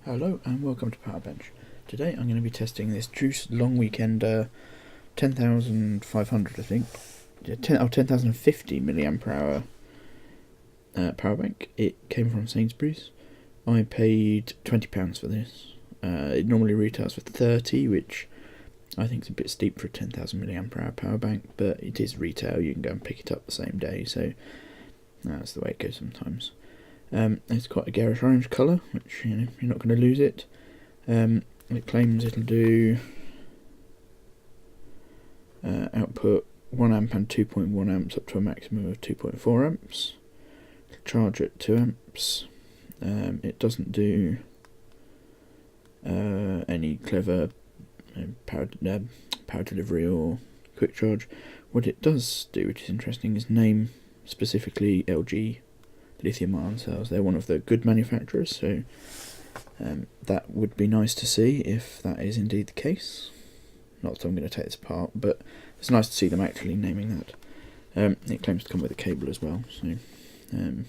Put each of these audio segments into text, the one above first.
Hello and welcome to Powerbench. Today I'm going to be testing this Juice Long Weekend 10,500 I think, 10,050 milliampere hour power bank. It came from Sainsbury's. I paid £20 for this. It normally retails for 30, which I think is a bit steep for a 10,000 milliampere hour power bank, but it is retail. You can go and pick it up the same day, so that's the way it goes sometimes. It's got a garish orange colour, which you're not going to lose it. It claims it'll do output 1 amp and 2.1 amps up to a maximum of 2.4 amps. It'll charge at 2 amps. It doesn't do any clever power delivery or quick charge. What it does do, which is interesting, is name specifically LG lithium-ion cells. They're one of the good manufacturers, so that would be nice to see if that is indeed the case. Not that I'm going to take this apart, but it's nice to see them actually naming that. It claims to come with a cable as well, so and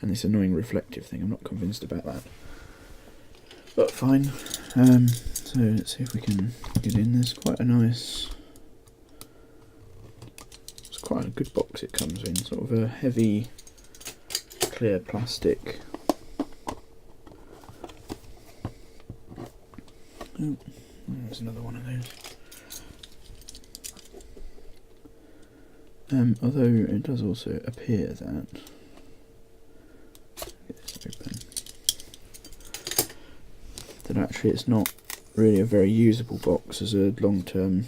this annoying reflective thing, I'm not convinced about that, but fine. So let's see if we can get in. There's quite a nice, it's quite a good box it comes in, sort of a heavy clear plastic. Oh, there's another one of those. Although it does also appear that, get this open, that actually it's not really a very usable box as a long-term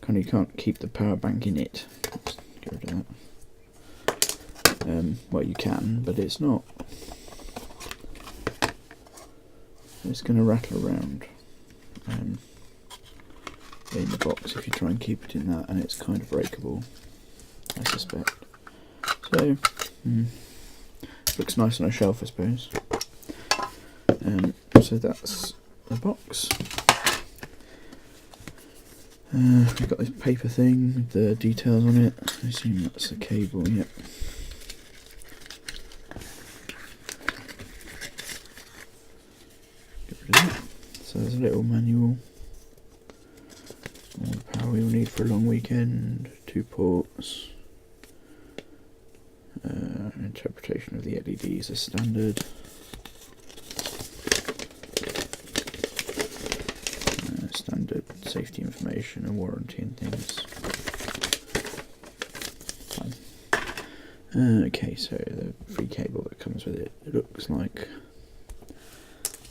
kind of, you can't keep the power bank in it. Let's get rid of that. Well, you can, but it's not. It's going to rattle around in the box if you try and keep it in that, and it's kind of breakable, I suspect. So, looks nice on a shelf, I suppose. So that's the box. We've got this paper thing with the details on it. I assume that's the cable, yep. So there's a little manual, all the power you'll need for a long weekend, 2 ports, interpretation of the LEDs as standard, standard safety information and warranty and things. Fine. Okay, so the free cable that comes with it, it looks like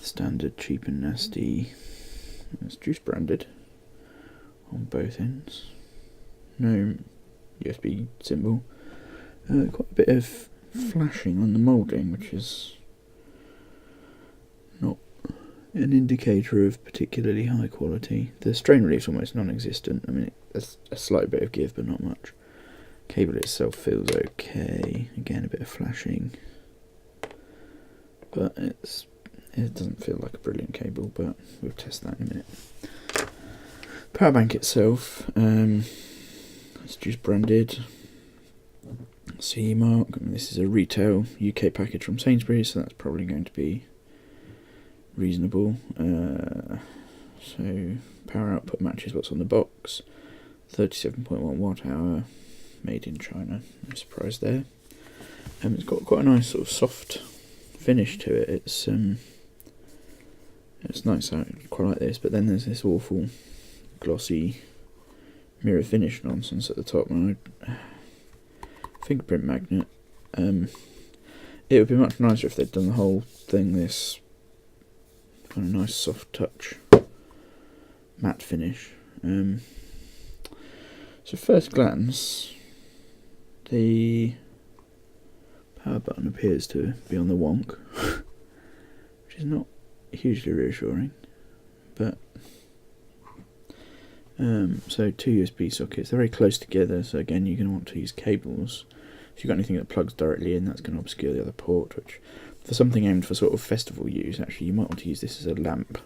standard cheap and nasty. It's Juice branded on both ends. No USB symbol. Quite a bit of flashing on the moulding, which is not an indicator of particularly high quality. The strain relief's almost non-existent. I mean, there's a slight bit of give, but not much. Cable itself feels okay. Again, a bit of flashing, but it doesn't feel like a brilliant cable, but we'll test that in a minute. Power bank itself, it's Juice branded, CE mark. I mean, this is a retail UK package from Sainsbury, so that's probably going to be reasonable. So power output matches what's on the box. 37.1 watt hour, made in China. No surprise there. It's got quite a nice sort of soft finish to it. It's nice, I quite like this, but then there's this awful glossy mirror finish nonsense at the top. Fingerprint magnet. It would be much nicer if they'd done the whole thing this kind of nice soft touch matte finish. So first glance, the power button appears to be on the wonk, which is not hugely reassuring, but so 2 USB sockets, they're very close together, so again you're going to want to use cables. If you've got anything that plugs directly in, that's going to obscure the other port, which for something aimed for sort of festival use, actually you might want to use this as a lamp,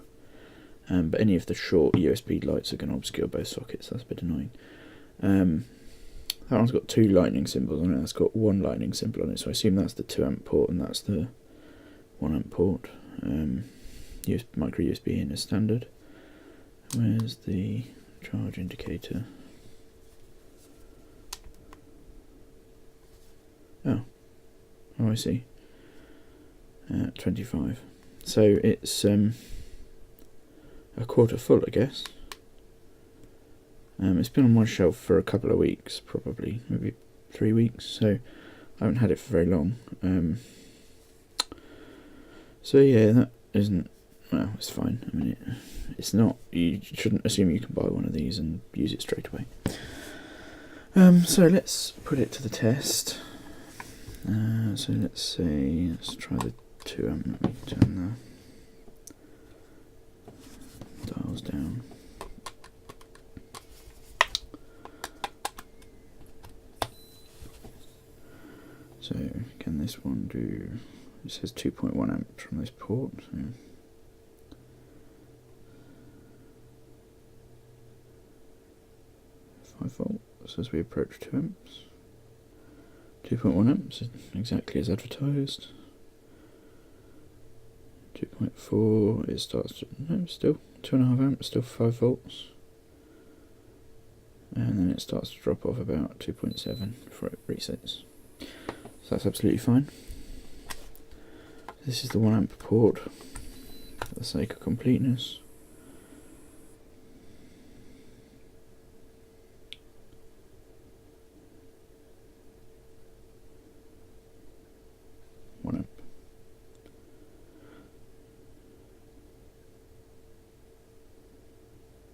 but any of the short USB lights are going to obscure both sockets, that's a bit annoying. That one's got 2 lightning symbols on it, that's got 1 lightning symbol on it, so I assume that's the 2 amp port and that's the 1 amp port, micro USB in as standard. Where's the charge indicator? Oh, I see. 25. So it's a quarter full, I guess. It's been on my shelf for a couple of weeks, probably, maybe 3 weeks, so I haven't had it for very long. So yeah, that isn't, well, it's fine. I mean, it's not, you shouldn't assume you can buy one of these and use it straight away. So let's put it to the test. So let's try the 2 amp. Let me turn the dials down. So can this one do, it says 2.1 amps from this port, so volts as we approach 2 amps. 2.1 amps, exactly as advertised. 2.4, it starts to, no, still 2.5 amps, still 5 volts. And then it starts to drop off about 2.7 before it resets. So that's absolutely fine. This is the 1 amp port, for the sake of completeness.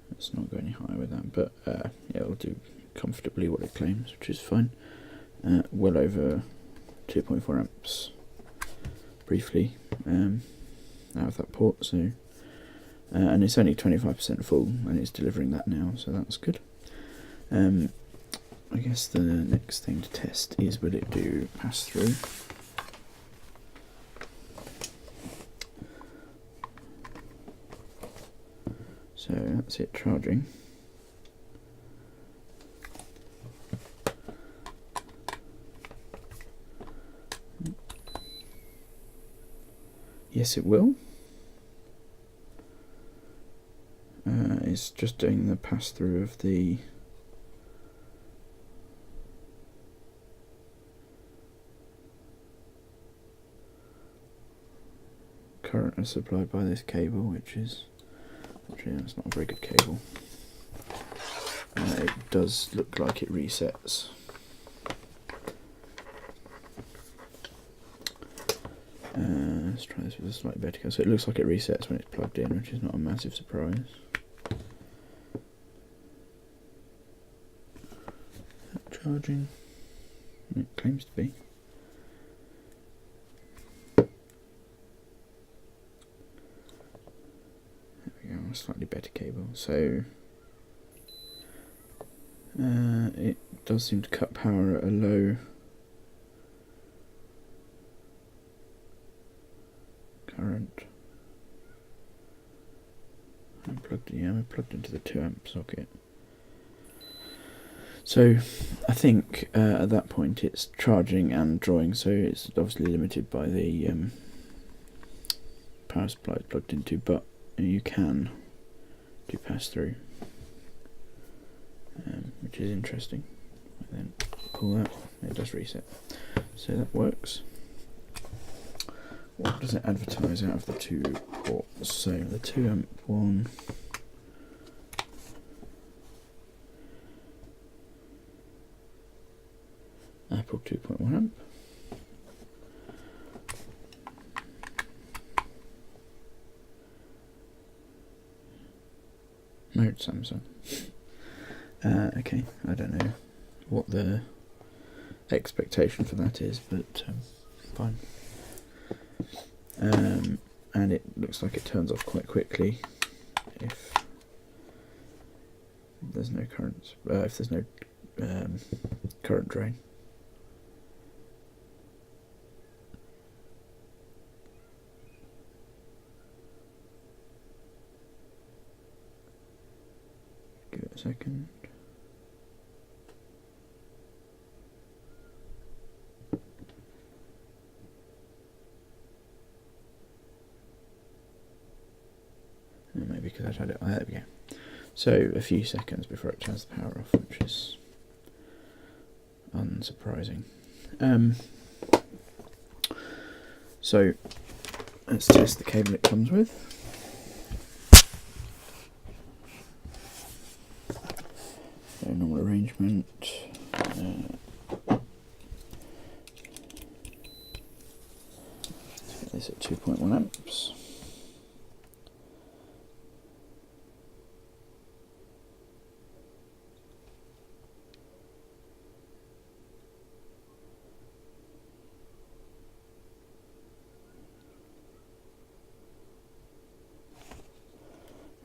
Let's not go any higher with that, but yeah, it'll do comfortably what it claims, which is fine. Well over 2.4 amps briefly out of that port, so and it's only 25% full, and it's delivering that now, so that's good. I guess the next thing to test is, will it do pass through? So that's it charging. Yes, it will. It's just doing the pass through of the current as supplied by this cable, which is actually, that's not a very good cable. It does look like it resets. Let's try this with a slightly better cable. So it looks like it resets when it's plugged in, which is not a massive surprise. Charging. It claims to be. A slightly better cable, so it does seem to cut power at a low current. I'm plugged into the 2 amp socket. So I think at that point it's charging and drawing, so it's obviously limited by the power supply it's plugged into, but you can do pass through, which is interesting. And then pull that, it does reset. So that works. What does it advertise out of the 2 ports? So the 2 amp one, Apple 2.1 amp. No, it's Samsung. Okay, I don't know what the expectation for that is, but fine. And it looks like it turns off quite quickly if there's no current. If there's no current drain. Give it a second. because I'd had it. There we go. So a few seconds before it turns the power off, which is unsurprising. So let's test the cable it comes with. So normal arrangement. Set this at 2.1 amps.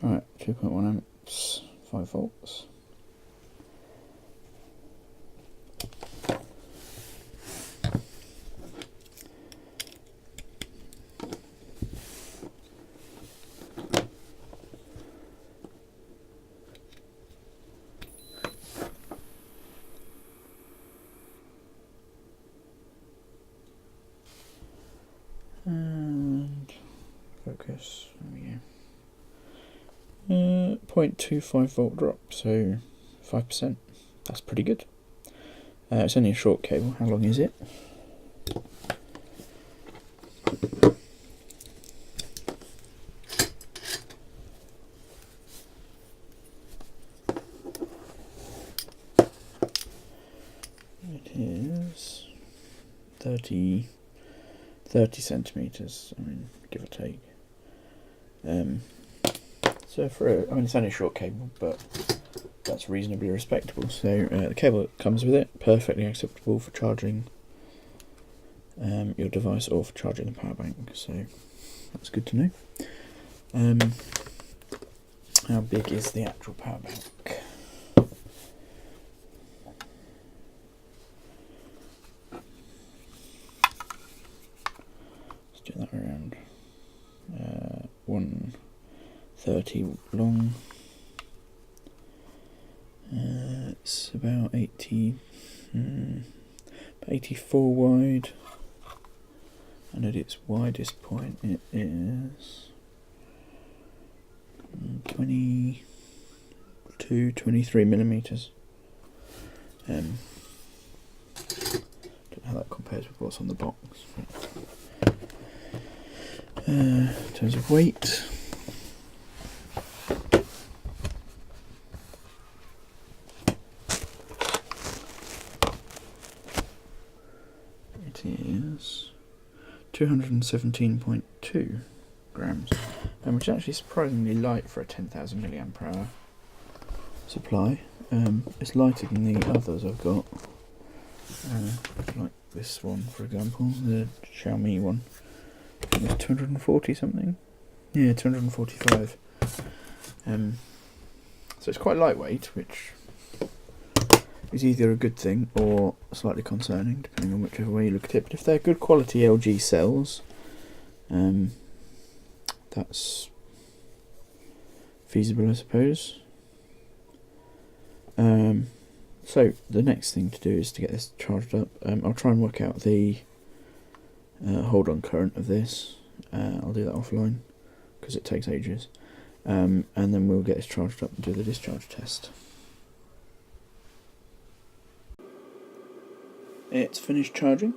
Right, 2.1 amps, 5 volts. And focus, there we go. 0.25 volt drop, so 5%. That's pretty good. It's only a short cable. How long is it? It is 30 centimeters. I mean, give or take. So it's only a short cable, but that's reasonably respectable. So the cable that comes with it, perfectly acceptable for charging your device or for charging the power bank. So that's good to know. How big is the actual power bank? Let's do that around 130 long. It's about 84 wide, and at its widest point it is 23 millimeters. Don't know how that compares with what's on the box. In terms of weight, it is 217.2 grams, which is actually surprisingly light for a 10,000 milliampere hour supply. It's lighter than the others I've got, like this one for example, the Xiaomi one. It's 240 something. Yeah, 245. So it's quite lightweight, which is either a good thing or slightly concerning, depending on whichever way you look at it. But if they're good quality LG cells, that's feasible, I suppose. So the next thing to do is to get this charged up. I'll try and work out the hold on current of this. I'll do that offline because it takes ages, and then we'll get this charged up and do the discharge test. It's finished charging.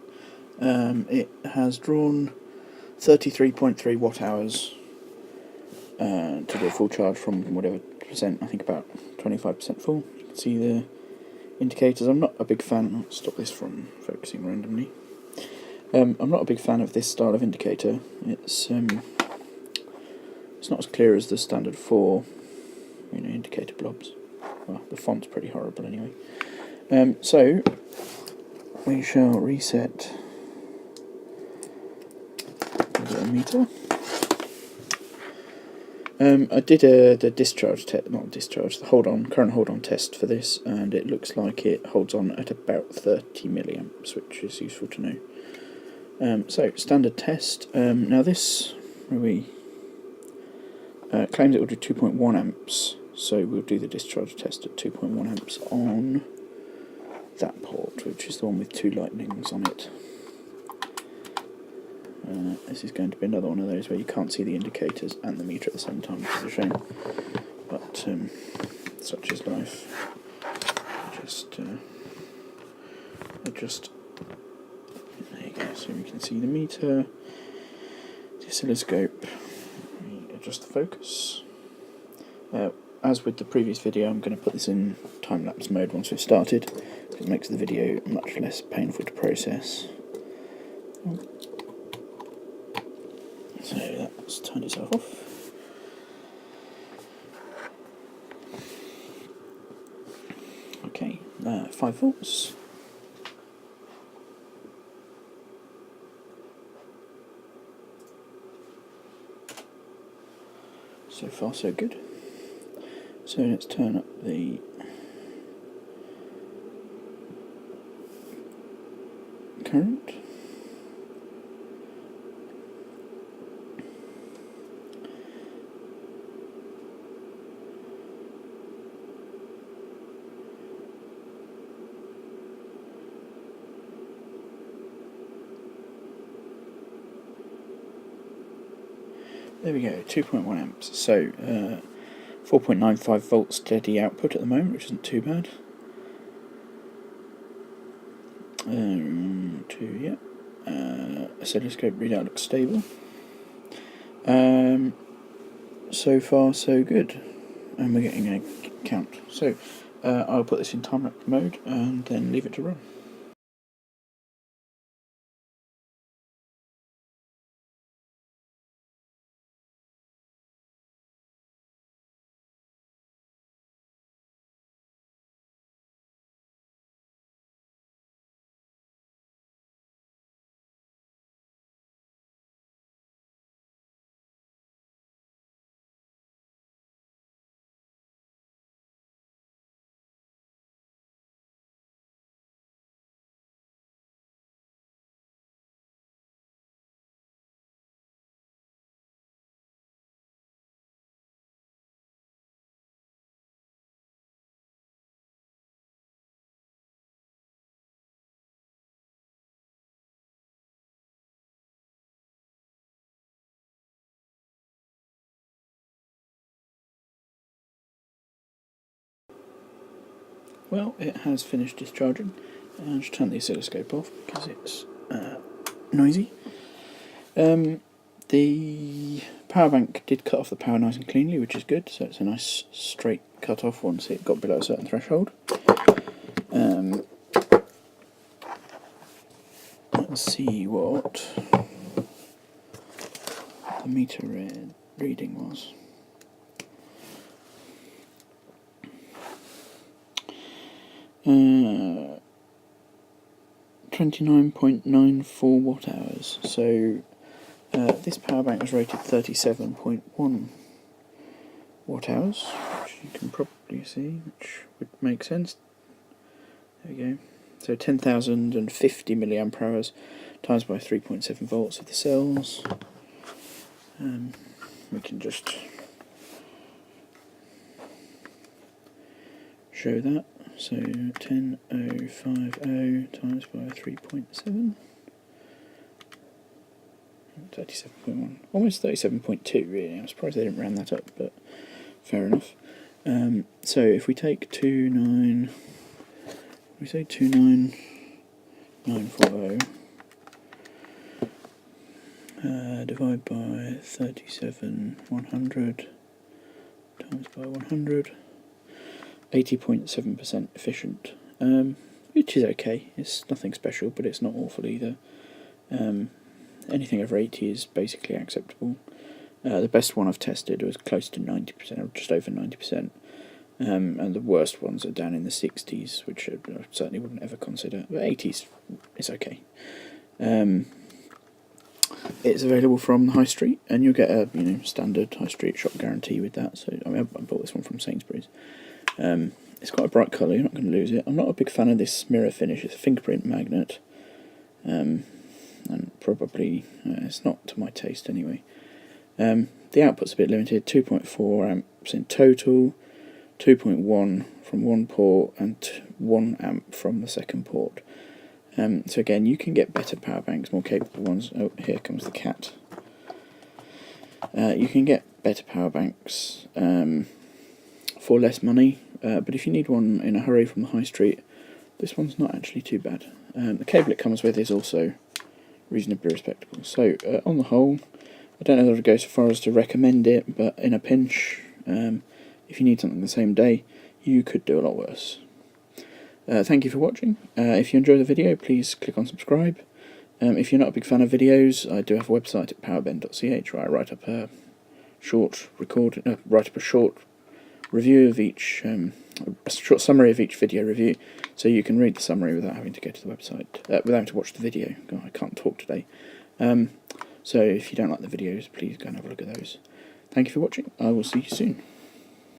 It has drawn 33.3 watt hours to do a full charge from whatever percent, I think about 25% full. You can see the indicators. I'm not a big fan, I'll stop this from focusing randomly. I'm not a big fan of this style of indicator. It's not as clear as the standard 4 indicator blobs. Well, the font's pretty horrible anyway. So we shall reset the meter. I did the discharge test, not discharge, the current hold on test for this, and it looks like it holds on at about 30 milliamps, which is useful to know. So standard test. Now this claims it will do 2.1 amps, so we'll do the discharge test at 2.1 amps on that port, which is the one with 2 lightnings on it. This is going to be another one of those where you can't see the indicators and the meter at the same time, which is a shame. But such is life. Adjust. There you go. So we can see the meter, the oscilloscope. Adjust the focus. As with the previous video, I'm going to put this in time-lapse mode once we've started, because it makes the video much less painful to process. So that's turned itself off. Okay, 5 volts. So far so good. So let's turn up the current. There we go, 2.1 amps. So 4.95 volts steady output at the moment, which isn't too bad. Oscilloscope readout looks stable. So far so good, and we're getting a count. So I'll put this in time-lapse mode and then leave it to run. Well, it has finished discharging. I'll just turn the oscilloscope off because it's noisy. The power bank did cut off the power nice and cleanly, which is good, so it's a nice straight cut off once it got below a certain threshold. Let's see what the meter reading was. Uh, 29.94 watt hours. So this power bank was rated 37.1 watt hours, which you can probably see, which would make sense. There we go. So 10,050 milliamp hours times by 3.7 volts of the cells. We can just show that. So 10,050 times by 3.7. 37.1. Almost 37.2 really. I'm surprised they didn't round that up, but fair enough. So if we take 29940 divide by 37,100 times by 100, 80.7% efficient, which is okay. It's nothing special, but it's not awful either. Anything over 80 is basically acceptable. The best one I've tested was close to 90%, or just over 90%, and the worst ones are down in the 60s, which I certainly wouldn't ever consider. But 80s is okay. It's available from the high street, and you'll get a standard high street shop guarantee with that. So I bought this one from Sainsbury's. It's quite a bright colour. You're not going to lose it. I'm not a big fan of this mirror finish. It's a fingerprint magnet, and probably it's not to my taste anyway. The output's a bit limited. 2.4 amps in total, 2.1 from one port and 1 amp from the second port. So again, you can get better power banks, more capable ones. Oh, here comes the cat. You can get better power banks for less money, but if you need one in a hurry from the high street, this one's not actually too bad. The cable it comes with is also reasonably respectable. So on the whole, I don't know that I'd go so far as to recommend it, but in a pinch, if you need something the same day, you could do a lot worse. Thank you for watching. If you enjoy the video, please click on subscribe. If you're not a big fan of videos, I do have a website at powerbend.ch where I write up a short review of each, a short summary of each video review, so you can read the summary without having to go to the website, without having to watch the video. God, I can't talk today. So if you don't like the videos, please go and have a look at those. Thank you for watching. I will see you soon.